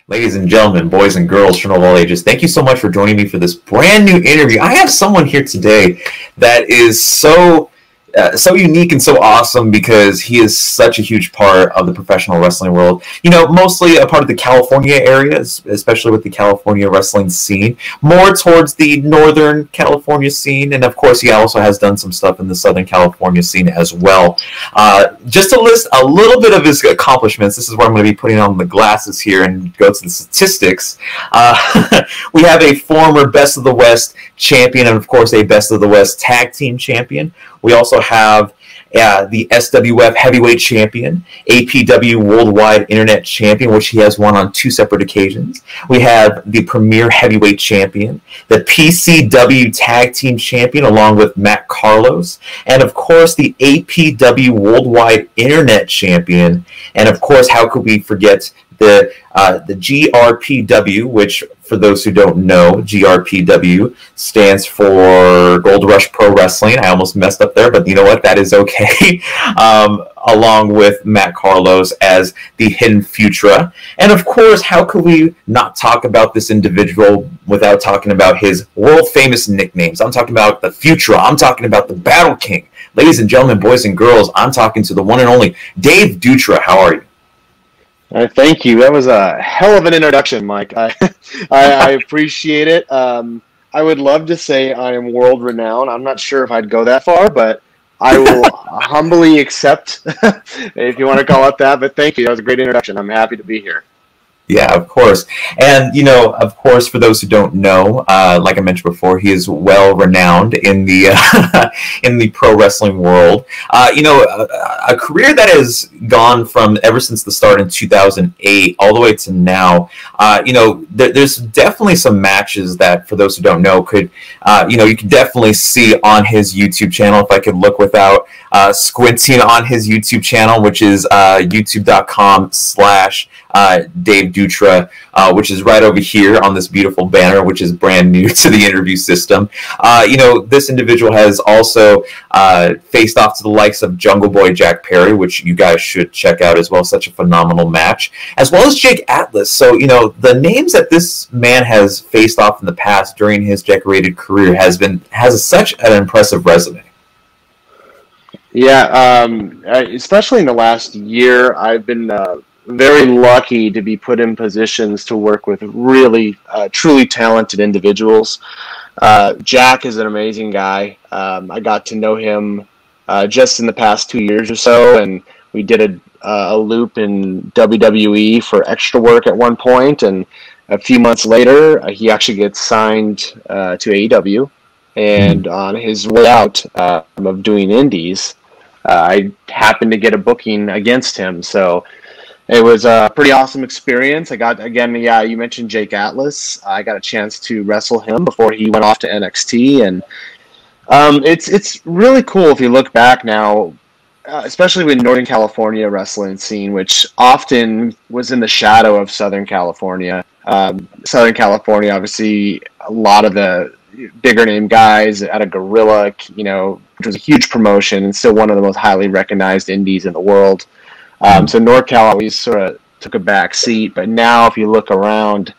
Ladies and gentlemen, boys and girls from all ages, thank you so much for joining me for this brand new interview. I have someone here today that is so unique and so awesome because he is such a huge part of the professional wrestling world. You know, mostly a part of the California area, especially with the California wrestling scene, more towards the Northern California scene, and of course he also has done some stuff in the Southern California scene as well. Just to list a little bit of his accomplishments, this is where I'm going to be putting on the glasses here and go to the statistics. We have a former Best of the West champion and of course a Best of the West tag team champion. We also have the SWF Heavyweight Champion, APW Worldwide Internet Champion, which he has won on 2 separate occasions. We have the Premier Heavyweight Champion, the PCW Tag Team Champion, along with Matt Carlos, and of course the APW Worldwide Internet Champion. And of course, how could we forget the GRPW, which for those who don't know, GRPW stands for Gold Rush Pro Wrestling. I almost messed up there, but you know what? That is okay. Along with Matt Carlos as the Hidden Futura. And of course, how could we not talk about this individual without talking about his world-famous nicknames? I'm talking about the Futura. I'm talking about the Battle King. Ladies and gentlemen, boys and girls, I'm talking to the one and only Dave Dutra. How are you? Thank you. That was a hell of an introduction, Mike. I appreciate it. I would love to say I am world renowned. I'm not sure if I'd go that far, but I will humbly accept if you want to call it that. But thank you. That was a great introduction. I'm happy to be here. Yeah, of course. And, you know, of course, for those who don't know, like I mentioned before, he is well renowned in the in the pro wrestling world. You know, a career that has gone from ever since the start in 2008 all the way to now. You know, there's definitely some matches that, for those who don't know, could, you know, you can definitely see on his YouTube channel. If I could look without squinting on his YouTube channel, which is youtube.com/Dave Dutra, which is right over here on this beautiful banner, which is brand new to the interview system. You know, this individual has also faced off to the likes of Jungle Boy Jack Perry, which you guys should check out as well. Such a phenomenal match, as well as Jake Atlas. So, you know, the names that this man has faced off in the past during his decorated career has such an impressive resume. Yeah, especially in the last year, I've been very lucky to be put in positions to work with really, truly talented individuals. Jack is an amazing guy. I got to know him just in the past 2 years or so, and we did a loop in WWE for extra work at one point, and a few months later, he actually gets signed to AEW, and on his way out of doing indies, I happened to get a booking against him, so it was a pretty awesome experience. I got, again, yeah, you mentioned Jake Atlas. I got a chance to wrestle him before he went off to NXT, and it's really cool if you look back now, especially with Northern California wrestling scene, which often was in the shadow of Southern California. Southern California, obviously, a lot of the bigger name guys out of Gorilla, you know, which was a huge promotion and still one of the most highly recognized indies in the world. So NorCal always sort of took a back seat, but now if you look around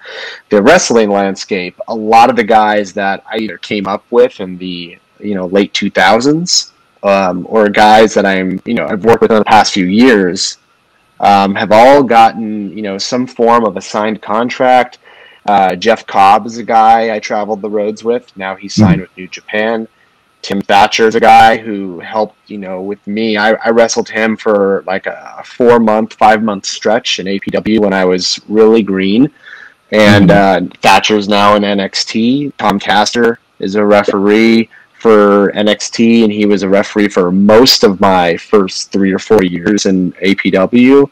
the wrestling landscape, a lot of the guys that I either came up with in the, you know, late 2000s, or guys that I've worked with in the past few years, have all gotten, you know, some form of a signed contract. Jeff Cobb is a guy I traveled the roads with. Now he's signed with New Japan. Tim Thatcher is a guy who helped, you know, with me. I wrestled him for like a 5-month stretch in APW when I was really green. And Thatcher's now in NXT. Tom Castor is a referee for NXT, and he was a referee for most of my first 3 or 4 years in APW.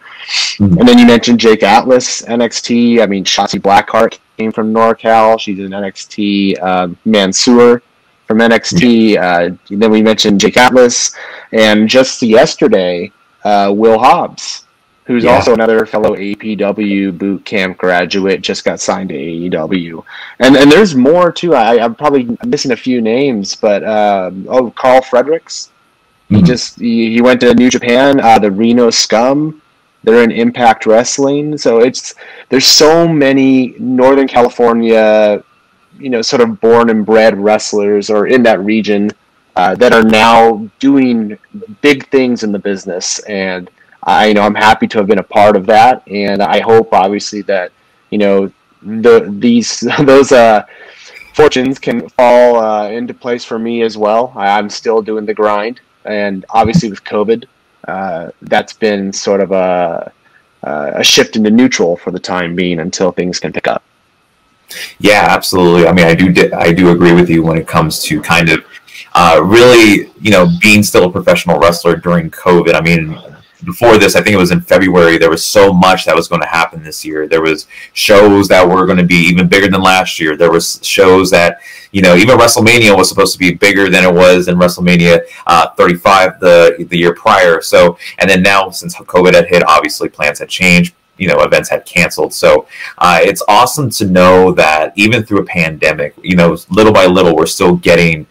And then you mentioned Jake Atlas, NXT. I mean, Shotzi Blackheart came from NorCal. She's in NXT. Mansoor from NXT. Then we mentioned Jake Atlas. And just yesterday, Will Hobbs, who's also another fellow APW boot camp graduate, just got signed to AEW. And there's more, too. I'm probably missing a few names, but, Carl Fredericks. He went to New Japan. The Reno Scum, They're in Impact Wrestling. So there's so many Northern California, sort of born and bred wrestlers or in that region that are now doing big things in the business. And I'm happy to have been a part of that. And I hope obviously that, those fortunes can fall into place for me as well. I'm still doing the grind. And obviously with COVID, that's been sort of a shift into neutral for the time being until things can pick up. Yeah, absolutely. I mean, I do agree with you when it comes to kind of really, being still a professional wrestler during COVID. I mean, before this, I think it was in February, there was so much that was going to happen this year. There was shows that were going to be even bigger than last year. There was shows that, even WrestleMania was supposed to be bigger than it was in WrestleMania 35 the year prior. So, and then now since COVID had hit, obviously plans had changed. Events had canceled. So it's awesome to know that even through a pandemic, little by little, we're still getting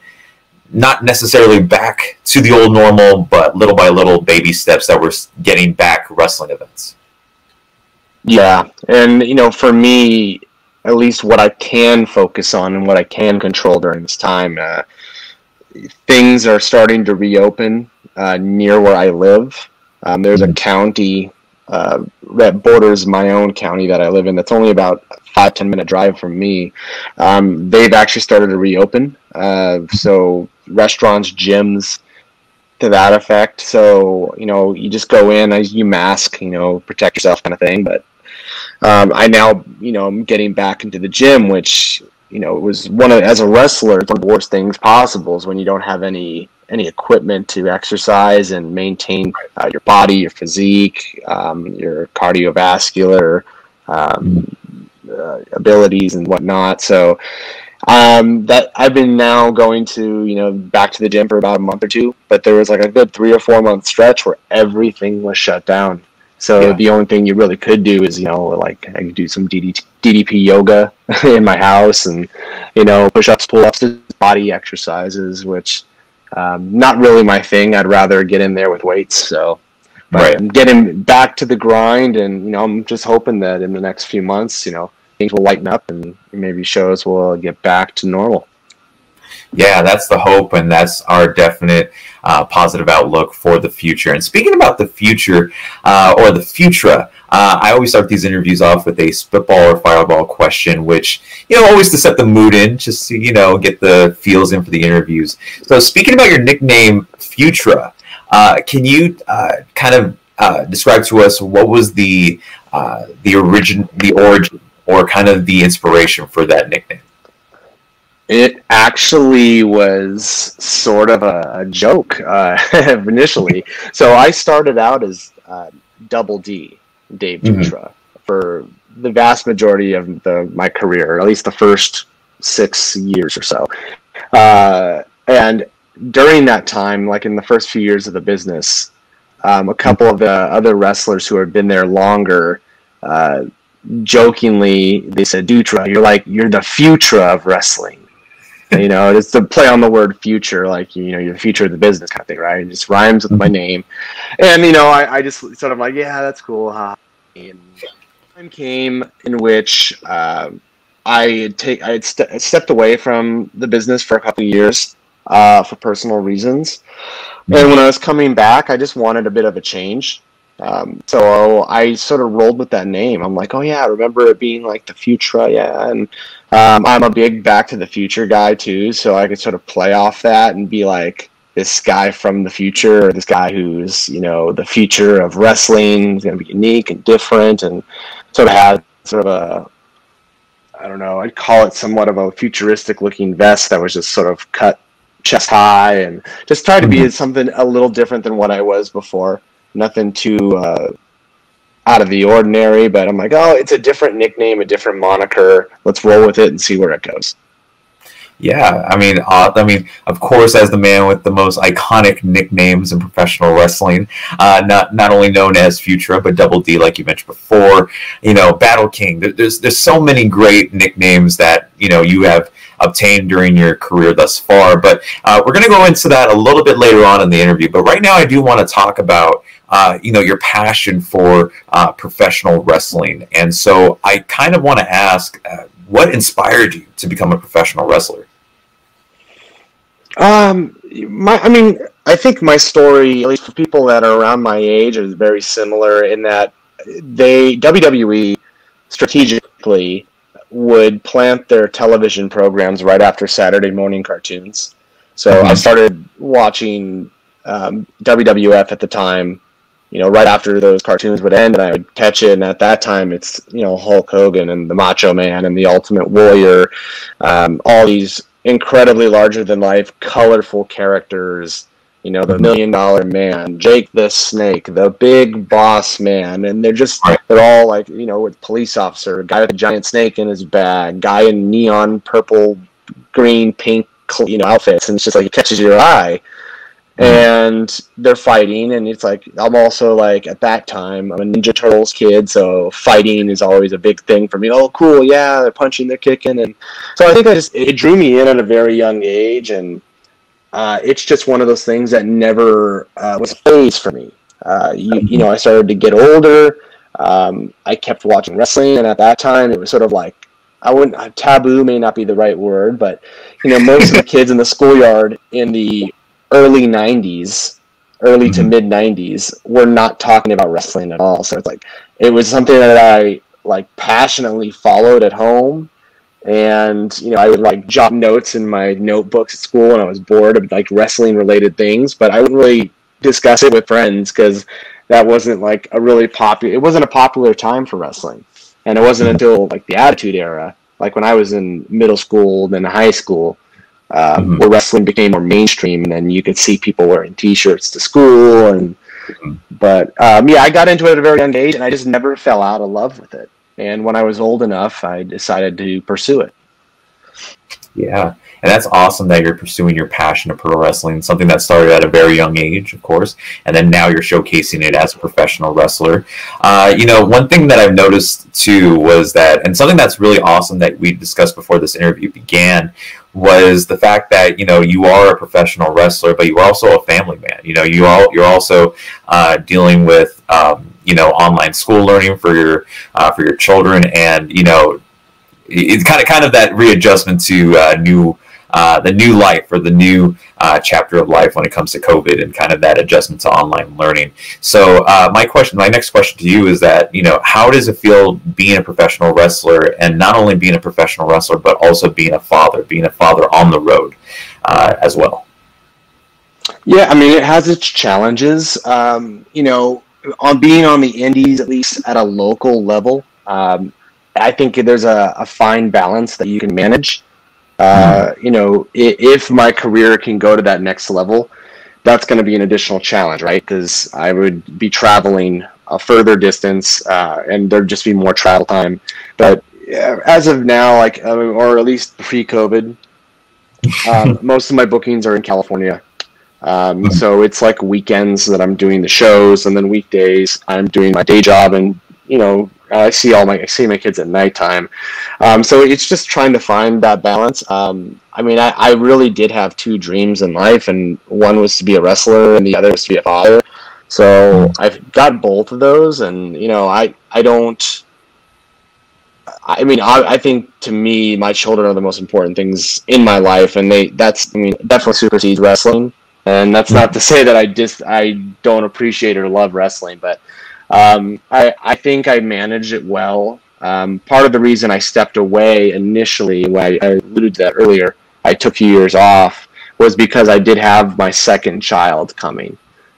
not necessarily back to the old normal, but little by little baby steps that we're getting back wrestling events. Yeah. And, for me, at least what I can focus on and what I can control during this time, things are starting to reopen near where I live. There's a county that borders my own county that I live in that's only about 5-10 minute drive from me. They've actually started to reopen. So restaurants, gyms, to that effect. So, you just go in, you mask, protect yourself kind of thing. But I now, I'm getting back into the gym, which, it was as a wrestler, it's one of the worst things possible is when you don't have any equipment to exercise and maintain your body, your physique, your cardiovascular abilities and whatnot. So that I've been now going to, back to the gym for about a month or two, but there was like a good 3 or 4 month stretch where everything was shut down. So the only thing you really could do is, like I could do some DDP yoga in my house and, push-ups, pull-ups, body exercises, which not really my thing. I'd rather get in there with weights. So but I'm getting back to the grind, and, I'm just hoping that in the next few months, things will lighten up and maybe shows will get back to normal. Yeah, that's the hope, and that's our definite positive outlook for the future. And speaking about the future, or the Futura, I always start these interviews off with a spitball or fireball question, which, always to set the mood in, just to, get the feels in for the interviews. So speaking about your nickname, Futura, can you kind of describe to us what was the origin, or kind of the inspiration for that nickname? It actually was sort of a joke initially. So I started out as Double D, Dave Dutra, for the vast majority of my career, or at least the first 6 years or so. And during that time, like in the first few years of the business, a couple of the other wrestlers who had been there longer, jokingly, they said, "Dutra, you're the Futura of wrestling." It's the play on the word future, like, you're the future of the business kind of thing, right? It just rhymes with my name. And, I just sort of like, yeah, that's cool. And time came in which I had stepped away from the business for a couple of years for personal reasons. And when I was coming back, I just wanted a bit of a change. So I sort of rolled with that name. I'm like, oh yeah, I remember it being like the Futura, yeah. And I'm a big Back to the Future guy too, so I could sort of play off that and be like this guy from the future, or this guy who's, the future of wrestling, is going to be unique and different, and sort of had sort of I don't know, I'd call it somewhat of a futuristic looking vest that was just sort of cut chest high, and just try to be something a little different than what I was before. Nothing too out of the ordinary, but I'm like, oh, it's a different nickname, a different moniker. Let's roll with it and see where it goes. Yeah, I mean, of course, as the man with the most iconic nicknames in professional wrestling, not only known as Futura, but Double D, like you mentioned before, Battle King. There's so many great nicknames that you have obtained during your career thus far. But we're going to go into that a little bit later on in the interview. But right now, I do want to talk about your passion for professional wrestling. And so I kind of want to ask, what inspired you to become a professional wrestler? I think my story, at least for people that are around my age, is very similar in that WWE strategically would plant their television programs right after Saturday morning cartoons. So I started watching WWF at the time, right after those cartoons would end, and I would catch it. And at that time, it's Hulk Hogan and the Macho Man and the Ultimate Warrior, all these incredibly larger than life, colorful characters. The $1 Million Man, Jake the Snake, the Big Boss Man, and they're all like, with police officer, guy with a giant snake in his bag, guy in neon purple, green, pink, outfits, and it's just like it catches your eye. And they're fighting, and it's like, I'm also like, at that time, I'm a Ninja Turtles kid, so fighting is always a big thing for me. Oh, cool, yeah, they're punching, they're kicking, and so I think it drew me in at a very young age, and it's just one of those things that never was a phase for me. I started to get older. I kept watching wrestling, and at that time, it was sort of like, taboo may not be the right word, but most of the kids in the schoolyard in the early 90s, early to mid 90s, were not talking about wrestling at all. So it's like, it was something that I passionately followed at home. And, I would jot notes in my notebooks at school when I was bored of wrestling related things, but I wouldn't really discuss it with friends because that wasn't it wasn't a popular time for wrestling. And it wasn't until the Attitude Era, when I was in middle school, then high school, where wrestling became more mainstream, and then you could see people wearing t-shirts to school. But I got into it at a very young age, and I just never fell out of love with it. And when I was old enough, I decided to pursue it. Yeah, and that's awesome that you're pursuing your passion of pro wrestling, something that started at a very young age, of course, and then now you're showcasing it as a professional wrestler. One thing that I've noticed too was that, and something that's really awesome that we discussed before this interview began, was the fact that you are a professional wrestler, but you are also a family man. You're also dealing with online school learning for your children, and it's kind of that readjustment to the new life, or the new chapter of life when it comes to COVID, and kind of that adjustment to online learning. So my next question to you is that, how does it feel being a professional wrestler, and not only being a professional wrestler, but also being a father on the road as well? Yeah, it has its challenges. On being on the indies, at least at a local level, I think there's a fine balance that you can manage. If my career can go to that next level, that's going to be an additional challenge, right? Because I would be traveling a further distance, and there'd just be more travel time. But as of now, or at least pre-COVID, most of my bookings are in California. So it's weekends that I'm doing the shows, and then weekdays I'm doing my day job, and I see my kids at nighttime. So it's just trying to find that balance. I really did have two dreams in life, and one was to be a wrestler, and the other was to be a father. So I've got both of those, and I think, to me, my children are the most important things in my life, and definitely supersedes wrestling. And that's not to say that I don't appreciate or love wrestling, but I think I managed it well. Part of the reason I stepped away initially, when I alluded to that earlier, I took a few years off, was because I did have my second child coming.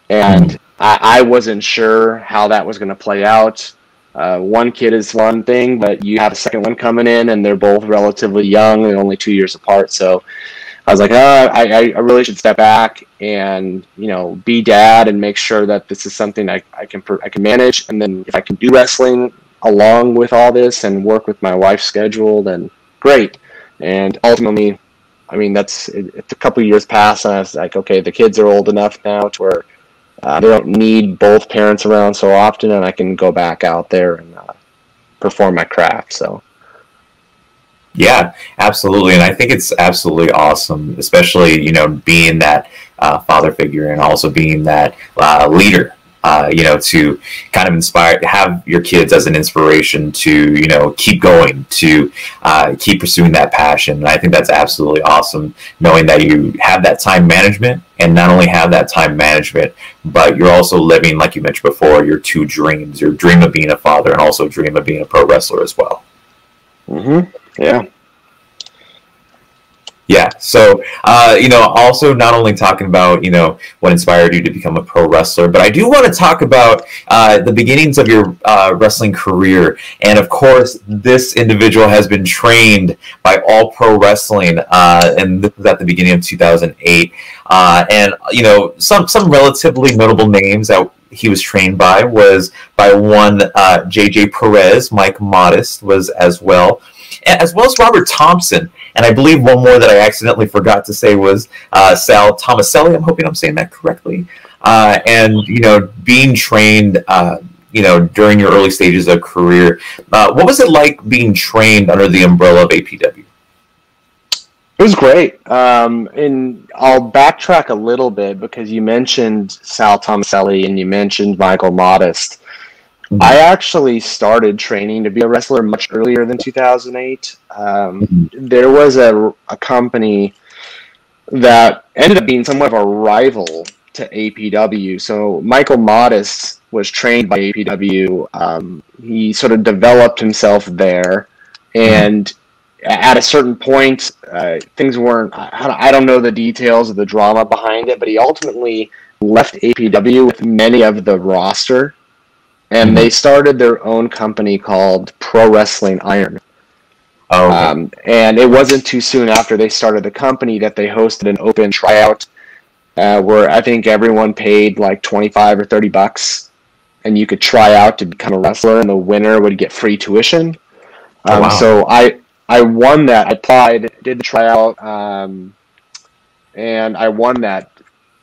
And I wasn't sure how that was going to play out. One kid is one thing, but you have a second one coming in, and they're both relatively young and only 2 years apart. So I was like, I really should step back and be dad and make sure that this is something I can manage. And then if I can do wrestling along with all this and work with my wife's schedule, then great. And ultimately, it's a couple of years past, and I was like, okay, the kids are old enough now to where they don't need both parents around so often, and I can go back out there and perform my craft. So. Yeah, absolutely. And I think it's absolutely awesome, especially, being that father figure, and also being that leader to kind of inspire, have your kids as an inspiration to, keep going, to keep pursuing that passion. And I think that's absolutely awesome, knowing that you have that time management, and not only have that time management, but you're also living, like you mentioned before, your two dreams, your dream of being a father and also dream of being a pro wrestler as well. Yeah. Yeah. So, also not only talking about, what inspired you to become a pro wrestler, but I do want to talk about the beginnings of your wrestling career. And of course, this individual has been trained by All Pro Wrestling, and this was at the beginning of 2008. And, some relatively notable names that he was trained by was by one JJ Perez, Mike Modest was as well as Robert Thompson. And I believe one more that I accidentally forgot to say was Sal Tomaselli. I'm hoping I'm saying that correctly. And, being trained, during your early stages of career, what was it like being trained under the umbrella of APW? It was great. And I'll backtrack a little bit because you mentioned Sal Tomaselli and you mentioned Michael Modest. I actually started training to be a wrestler much earlier than 2008. There was a company that ended up being somewhat of a rival to APW. So Michael Modest was trained by APW. He sort of developed himself there. And at a certain point, things weren't, I don't know the details of the drama behind it, but he ultimately left APW with many of the roster. And they started their own company called Pro Wrestling Iron. And it wasn't too soon after they started the company that they hosted an open tryout where I think everyone paid like $25 or $30, and you could try out to become a wrestler, and the winner would get free tuition. So I won that. I applied, did the tryout, and I won that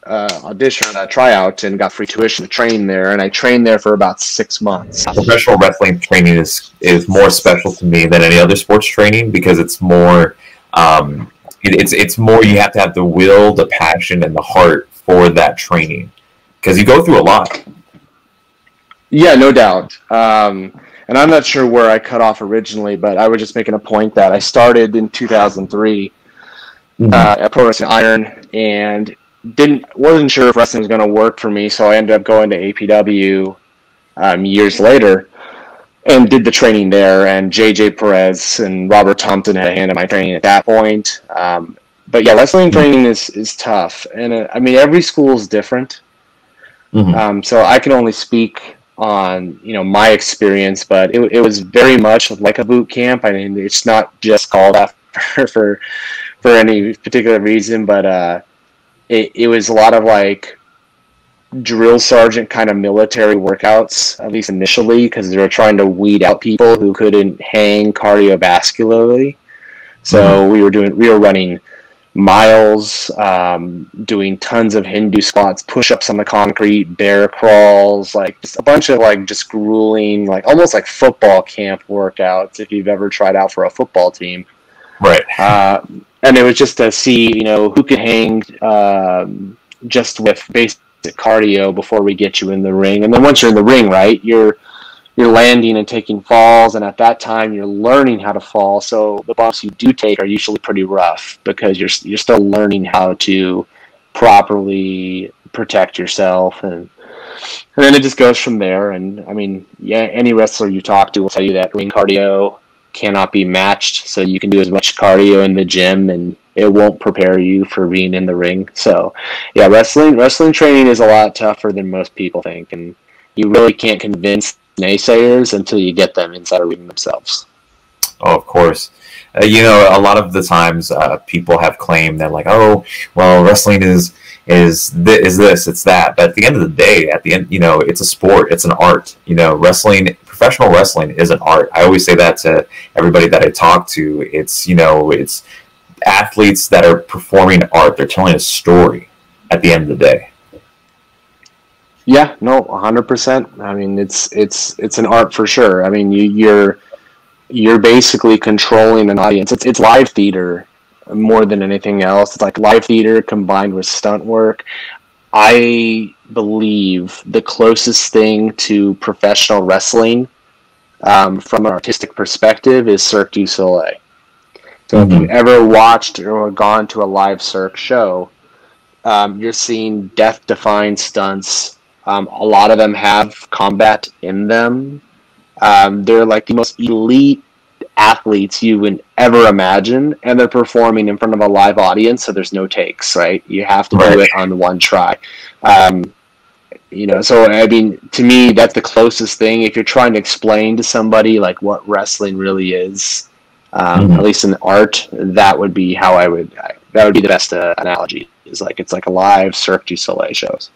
audition, that tryout, and got free tuition to train there, and I trained there for about 6 months. Professional wrestling training is more special to me than any other sports training because it's more it's more, you have to have the will, the passion, and the heart for that training because you go through a lot. Yeah, no doubt. And I'm not sure where I cut off originally, but I was just making a point that I started in 2003 at Pro Wrestling Iron, and wasn't sure if wrestling was going to work for me, so I ended up going to APW years later and did the training there. And JJ Perez and Robert Thompson had a hand in my training at that point. But yeah, wrestling training is tough, and I mean every school is different. So I can only speak on my experience, but it was very much like a boot camp. I mean, it's not just called after for any particular reason, but it was a lot of like drill sergeant kind of military workouts, at least initially, because they were trying to weed out people who couldn't hang cardiovascularly. So we were running miles, doing tons of Hindu squats, push-ups on the concrete, bear crawls, like just a bunch of like just grueling, like almost like football camp workouts if you've ever tried out for a football team. Right. And it was just to see, who could hang just with basic cardio before we get you in the ring. And then once you're in the ring, right, you're landing and taking falls, and at that time you're learning how to fall. So the bumps you do take are usually pretty rough because you're still learning how to properly protect yourself, and then it just goes from there. And I mean, yeah, any wrestler you talk to will tell you that ring cardio cannot be matched, so you can do as much cardio in the gym and it won't prepare you for being in the ring. So yeah, wrestling training is a lot tougher than most people think, and you really can't convince naysayers until you get them inside a ring themselves. Oh, of course. A lot of the times people have claimed that like, oh, well, wrestling is this, it's that. But at the end of the day, it's a sport, it's an art. Professional wrestling is an art. I always say that to everybody that I talk to. It's athletes that are performing art. They're telling a story at the end of the day. Yeah, no, 100%. I mean, it's an art for sure. I mean, you're basically controlling an audience. It's live theater more than anything else. It's like live theater combined with stunt work. I believe the closest thing to professional wrestling from an artistic perspective is Cirque du Soleil. So if you've ever watched or gone to a live Cirque show, you're seeing death-defying stunts. A lot of them have combat in them. They're like the most elite athletes you would ever imagine, and they're performing in front of a live audience, so there's no takes, right? You have to do it on one try. So I mean, to me, that's the closest thing. If you're trying to explain to somebody like what wrestling really is, at least in the art, that would be how that would be the best analogy. Is like it's like a live Cirque du Soleil shows.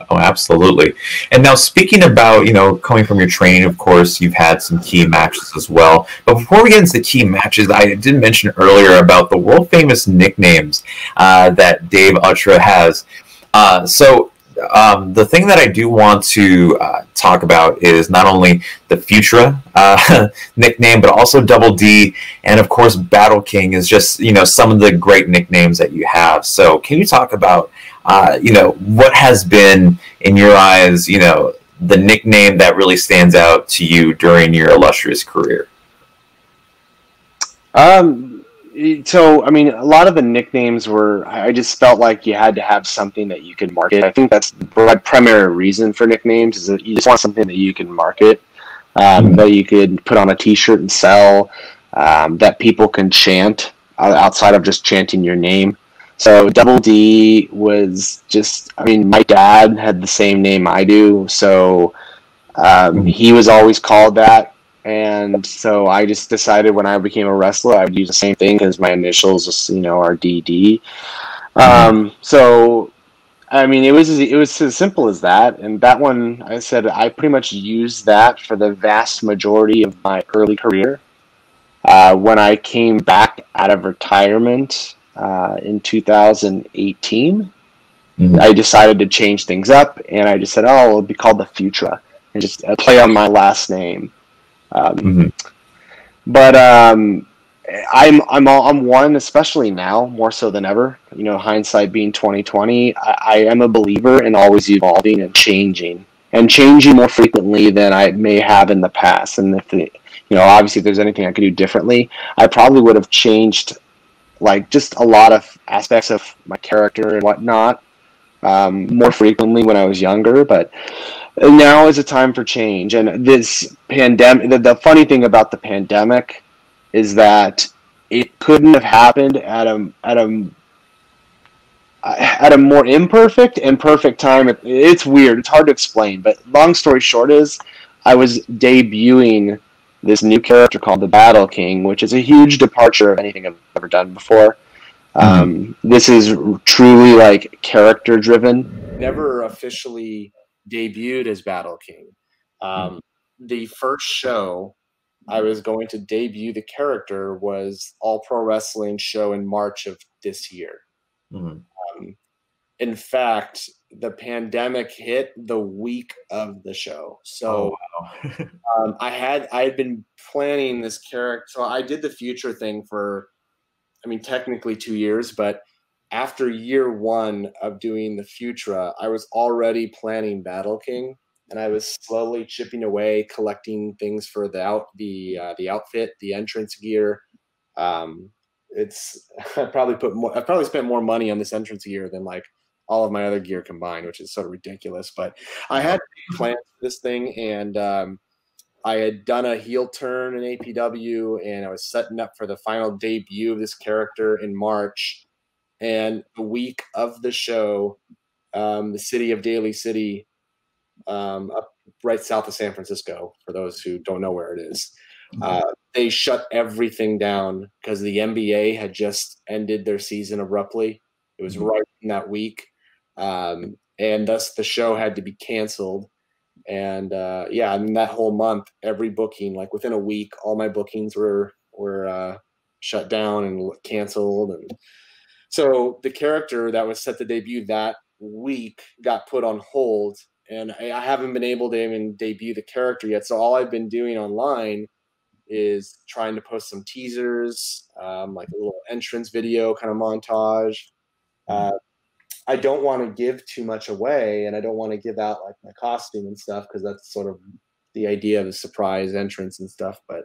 Oh, absolutely. And now, speaking about, coming from your training, of course, you've had some key matches as well. But before we get into the key matches, I did mention earlier about the world famous nicknames that Dave Dutra has. The thing that I do want to talk about is not only the Futura nickname, but also Double D, and of course Battle King is just some of the great nicknames that you have. So can you talk about what has been in your eyes the nickname that really stands out to you during your illustrious career? So, I mean, a lot of the nicknames were, I just felt like you had to have something that you could market. I think that's the primary reason for nicknames is that you just want something that you can market, that you could put on a t-shirt and sell, that people can chant outside of just chanting your name. So Double D was just, I mean, my dad had the same name I do, so he was always called that. And so I just decided when I became a wrestler, I would use the same thing because my initials, are DD. So, I mean, it was as simple as that. And that one, I said, I pretty much used that for the vast majority of my early career. When I came back out of retirement in 2018, I decided to change things up, and I just said, "Oh, it'll be called the Futura," and just play on my last name. But I'm one, especially now, more so than ever. Hindsight being 2020, I am a believer in always evolving and changing more frequently than I may have in the past. And obviously, if there's anything I could do differently, I probably would have changed, like just a lot of aspects of my character and whatnot, more frequently when I was younger, but now is a time for change. And this pandemic, the funny thing about the pandemic is that it couldn't have happened at a more imperfect and perfect time. It's weird. It's hard to explain, but long story short is I was debuting this new character called the Battle King, which is a huge departure of anything I've ever done before. This is truly like character driven. Never officially debuted as Battle King. The first show I was going to debut the character was All Pro Wrestling show in March of this year. In fact, the pandemic hit the week of the show. So I had been planning this character. So I did the Future thing for, I mean, technically 2 years, but after year one of doing the Futura, I was already planning Battle King, and I was slowly chipping away, collecting things for the outfit, the entrance gear. I probably spent more money on this entrance gear than like all of my other gear combined, which is sort of ridiculous. But I had plans for this thing, and I had done a heel turn in APW, and I was setting up for the final debut of this character in March. And the week of the show, the city of Daly City, up right south of San Francisco, for those who don't know where it is, they shut everything down because the NBA had just ended their season abruptly. It was right in that week. And thus the show had to be canceled. And I mean, that whole month, every booking, like within a week, all my bookings were shut down and canceled. And so the character that was set to debut that week got put on hold, and I haven't been able to even debut the character yet. So all I've been doing online is trying to post some teasers, like a little entrance video kind of montage. I don't want to give too much away, and I don't want to give out like my costume and stuff because that's sort of the idea of a surprise entrance and stuff. But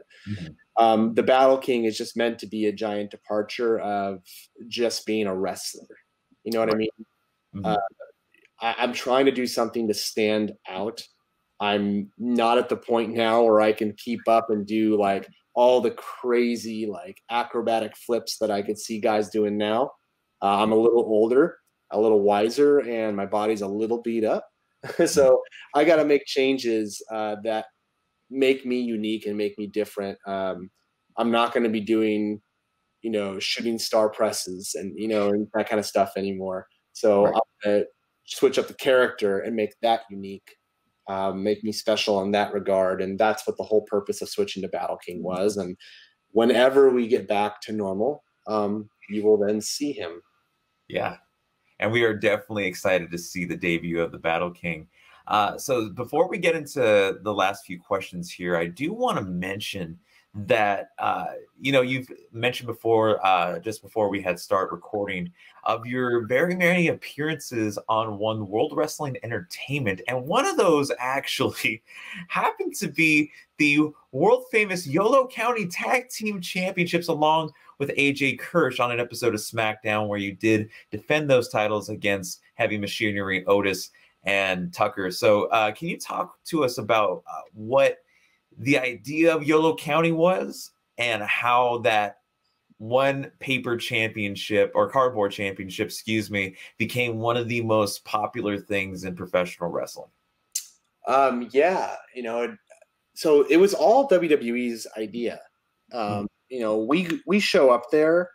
the Battle King is just meant to be a giant departure of just being a wrestler. You know what I mean? I'm trying to do something to stand out. I'm not at the point now where I can keep up and do like all the crazy like acrobatic flips that I could see guys doing now. I'm a little older, a little wiser, and my body's a little beat up. So I got to make changes that make me unique and make me different. I'm not going to be doing, shooting star presses and, and that kind of stuff anymore. So I'm going to switch up the character and make that unique, make me special in that regard. And that's what the whole purpose of switching to Battle King was. And whenever we get back to normal, you will then see him. Yeah. And we are definitely excited to see the debut of the Battle King. So before we get into the last few questions here, I do want to mention that, you've mentioned before, just before we had start recording, of your very many appearances on One World Wrestling Entertainment. And one of those actually happened to be the world famous YOLO County Tag Team Championships along with AJ Kirsch on an episode of SmackDown where you did defend those titles against Heavy Machinery, Otis, and Tucker. So can you talk to us about what the idea of YOLO County was and how that one paper championship or cardboard championship, became one of the most popular things in professional wrestling? So it was all WWE's idea. We show up there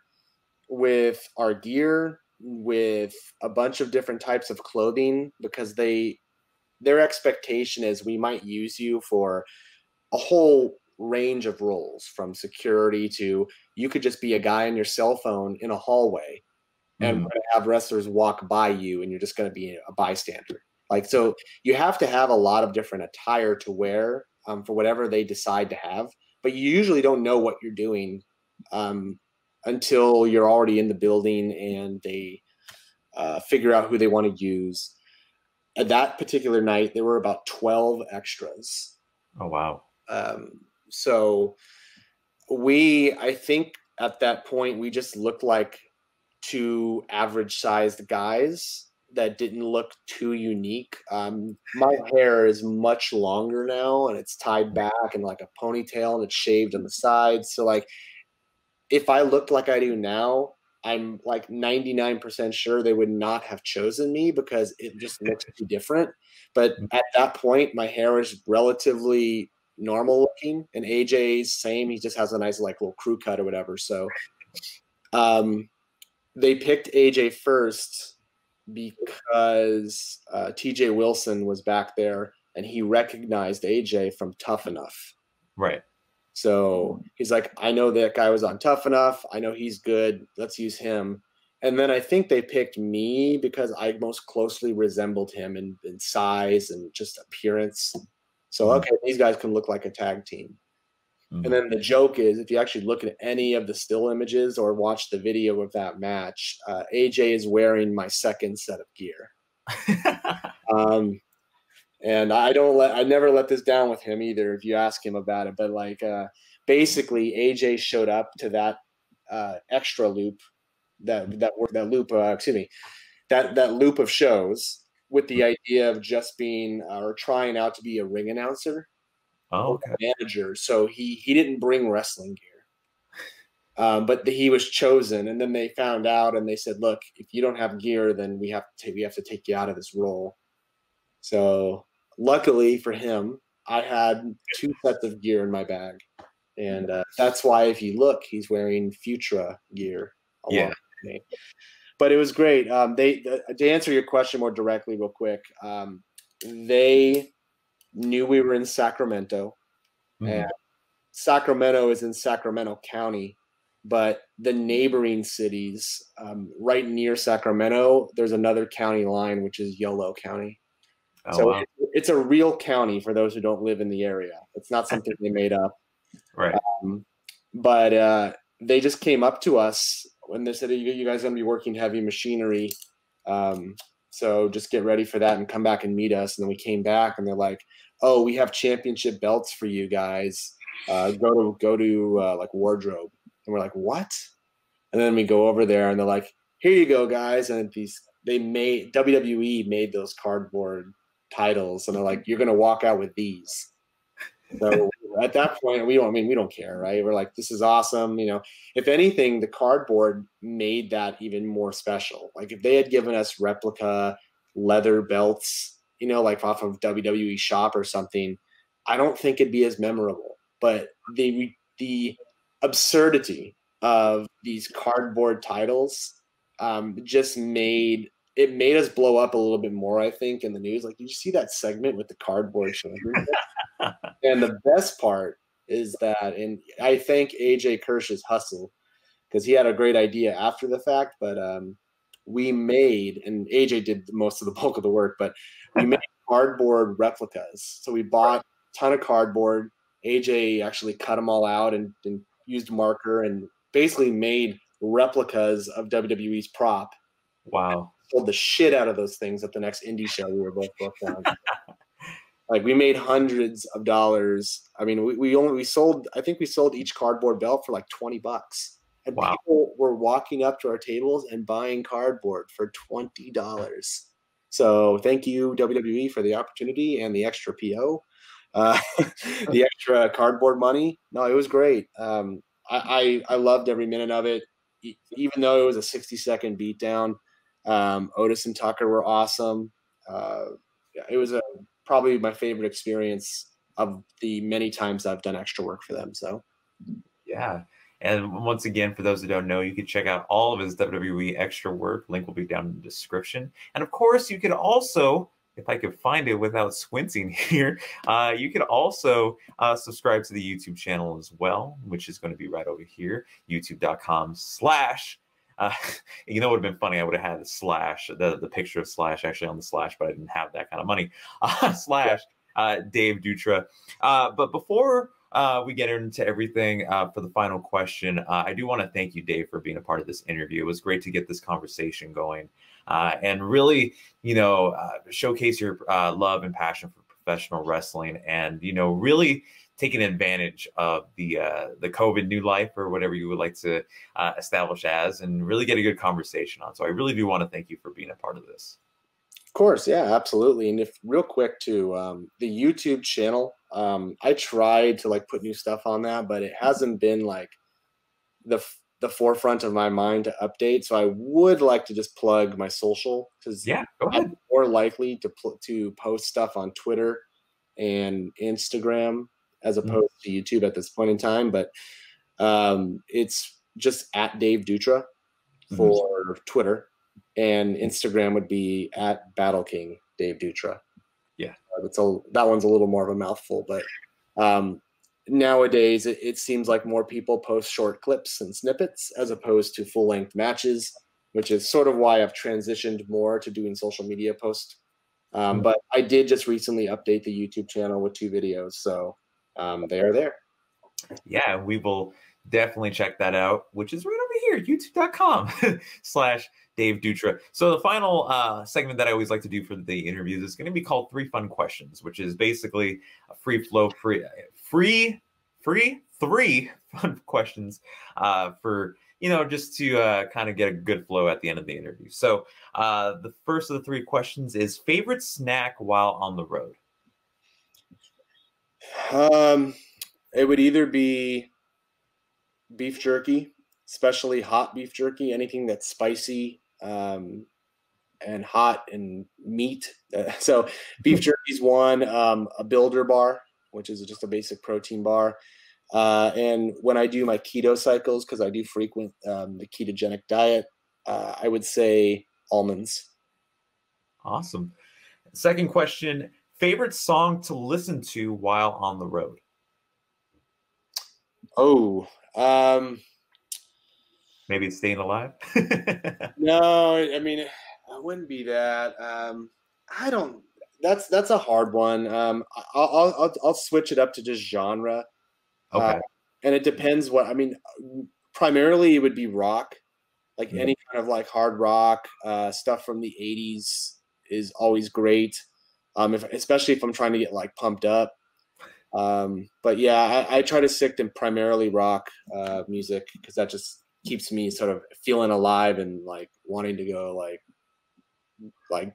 with our gear, with a bunch of different types of clothing because their expectation is we might use you for a whole range of roles, from security to you could just be a guy on your cell phone in a hallway and we're going to have wrestlers walk by you and you're just going to be a bystander. So you have to have a lot of different attire to wear for whatever they decide to have, but you usually don't know what you're doing until you're already in the building and they figure out who they want to use. At that particular night, there were about 12 extras. Oh, wow. So I think at that point, we just looked like two average-sized guys that didn't look too unique. My hair is much longer now, and it's tied back in like a ponytail, and it's shaved on the sides. So if I looked like I do now, I'm like 99% sure they would not have chosen me because it just looks too different. But at that point, my hair is relatively normal looking, and AJ's same. He just has a nice little crew cut or whatever. So they picked AJ first because TJ Wilson was back there and he recognized AJ from Tough Enough. Right. So he's like, I know that guy was on Tough Enough. I know he's good. Let's use him. And then I think they picked me because I most closely resembled him in size and just appearance. So, okay, these guys can look like a tag team. And then the joke is, if you actually look at any of the still images or watch the video of that match, AJ is wearing my second set of gear. And I never let this down with him either, if you ask him about it. But basically AJ showed up to that extra loop, that loop of shows with the idea of just being or trying out to be a ring announcer. Oh, okay. Manager. So he didn't bring wrestling gear, but he was chosen. And then they found out and they said, "Look, if you don't have gear, then we have to take you out of this role." So luckily for him, I had 2 sets of gear in my bag, and that's why if you look, he's wearing Futura gear along with me. But it was great. To answer your question more directly, real quick, they knew we were in Sacramento, and Sacramento is in Sacramento County, but the neighboring cities right near Sacramento, there's another county line, which is YOLO County. Oh, so wow. It's a real county for those who don't live in the area. It's not something they made up. Right. But they just came up to us when they said, you guys are going to be working Heavy Machinery. So just get ready for that and come back and meet us. And then we came back and they're like, oh, we have championship belts for you guys. Go to like wardrobe. And we're like, what? And then we go over there and they're like, here you go, guys. And WWE made those cardboard titles. And they're like, you're going to walk out with these. So at that point, we don't care, right? We're like, this is awesome. You know, if anything, the cardboard made that even more special. Like if they had given us replica leather belts, you know, like off of WWE Shop or something, I don't think it'd be as memorable. But the absurdity of these cardboard titles just made us blow up a little bit more, I think, in the news. Like, did you see that segment with the cardboard championship? And the best part is that, and I thank AJ Kirsch's hustle because he had a great idea after the fact, but we made, and AJ did most of the bulk of the work, but we made cardboard replicas. So we bought a ton of cardboard. AJ actually cut them all out and used marker and basically made replicas of WWE's prop. Wow. Sold the shit out of those things at the next indie show we were both booked on. Like we made hundreds of dollars. I mean, we sold each cardboard belt for like $20. And wow. People were walking up to our tables and buying cardboard for $20. So thank you, WWE, for the opportunity and the extra PO, the extra cardboard money. No, it was great. I loved every minute of it, even though it was a 60-second beatdown. Otis and Tucker were awesome. It was probably my favorite experience of the many times I've done extra work for them. So, yeah. And once again, for those who don't know, you can check out all of his WWE extra work. Link will be down in the description. And of course, you can also, if I could find it without squinting here, you can also subscribe to the YouTube channel as well, which is going to be right over here, youtube.com/ you know, it would have been funny. I would have had the slash, the picture of Slash actually on the slash, but I didn't have that kind of money. Dave Dutra. But before we get into everything for the final question, I do want to thank you, Dave, for being a part of this interview. It was great to get this conversation going and really, you know, showcase your love and passion for professional wrestling and, you know, really taking advantage of the COVID new life or whatever you would like to establish as and really get a good conversation on. So I really do want to thank you for being a part of this. Of course. Yeah, absolutely. And if real quick too, the YouTube channel, I tried to like put new stuff on that, but it hasn't been like the forefront of my mind to update. So I would like to just plug my social because yeah, go ahead. I'm more likely to post stuff on Twitter and Instagram as opposed to YouTube at this point in time. But it's just at Dave Dutra for Twitter, and Instagram would be at Battle King Dave Dutra. Yeah, that one's a little more of a mouthful, but nowadays it seems like more people post short clips and snippets as opposed to full-length matches, which is sort of why I've transitioned more to doing social media posts. But I did just recently update the YouTube channel with 2 videos, so they are there. Yeah, we will definitely check that out, which is right over here, youtube.com/Dave Dutra. So the final segment that I always like to do for the interviews is going to be called 3 Fun Questions, which is basically a free 3 fun questions for, you know, just to kind of get a good flow at the end of the interview. So the first of the 3 questions is favorite snack while on the road. It would either be beef jerky, especially hot beef jerky, anything that's spicy and hot and meat. So beef jerky is one, a builder bar, which is just a basic protein bar. And when I do my keto cycles, because I do frequent the ketogenic diet, I would say almonds. Awesome. Second question, favorite song to listen to while on the road? Oh, maybe it's Staying Alive. No, I mean, it wouldn't be that. I don't. That's a hard one. I'll switch it up to just genre. Okay. And it depends what I mean. Primarily, it would be rock. Like any kind of like hard rock stuff from the 80s is always great. Especially if I'm trying to get like pumped up. But yeah, I try to stick to primarily rock music because that just keeps me sort of feeling alive and like wanting to go like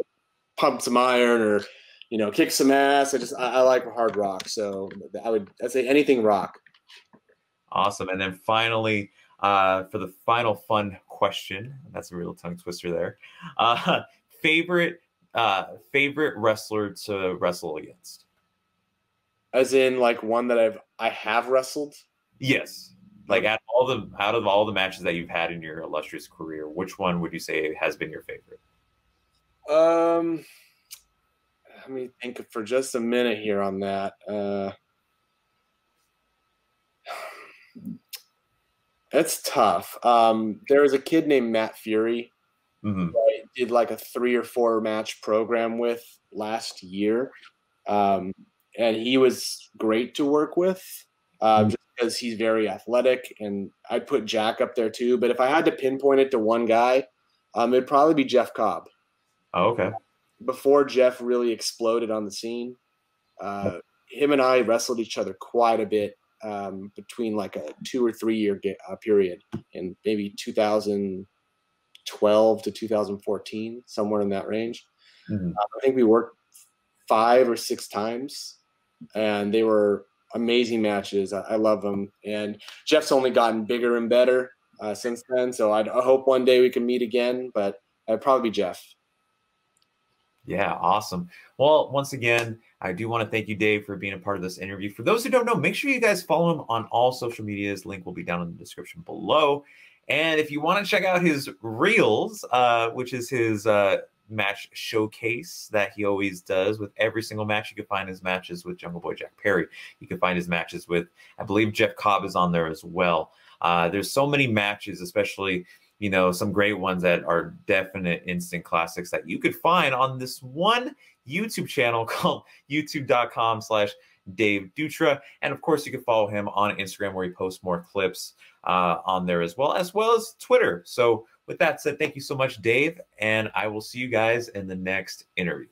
pump some iron or kick some ass. I like hard rock, so I'd say anything rock. Awesome. And then finally, for the final fun question, that's a real tongue twister there. Favorite wrestler to wrestle against? As in, like one that I have wrestled. Yes. Like out of all the matches that you've had in your illustrious career, which one would you say has been your favorite? Let me think for just a minute here on that. That's tough. There was a kid named Matt Fury who I did like a 3 or 4 match program with last year. And he was great to work with just because he's very athletic. And I'd put Jack up there too. But if I had to pinpoint it to one guy, it'd probably be Jeff Cobb. Oh, okay. Before Jeff really exploded on the scene, him and I wrestled each other quite a bit between like a 2 or 3 year period in maybe 2012 to 2014, somewhere in that range. I think we worked 5 or 6 times, and they were amazing matches. I love them, and Jeff's only gotten bigger and better since then. So I hope one day we can meet again, but I'd probably be Jeff. Yeah, awesome. Well, once again, I do want to thank you, Dave, for being a part of this interview. For those who don't know, make sure you guys follow him on all social medias. Link will be down in the description below. And if you want to check out his reels, which is his match showcase that he always does with every single match, you can find his matches with Jungle Boy Jack Perry. You can find his matches with, I believe, Jeff Cobb is on there as well. There's so many matches, especially some great ones that are definite instant classics that you could find on this one YouTube channel called youtube.com/Dave Dutra. And of course, you can follow him on Instagram where he posts more clips on there as well as Twitter. So with that said, thank you so much, Dave. And I will see you guys in the next interview.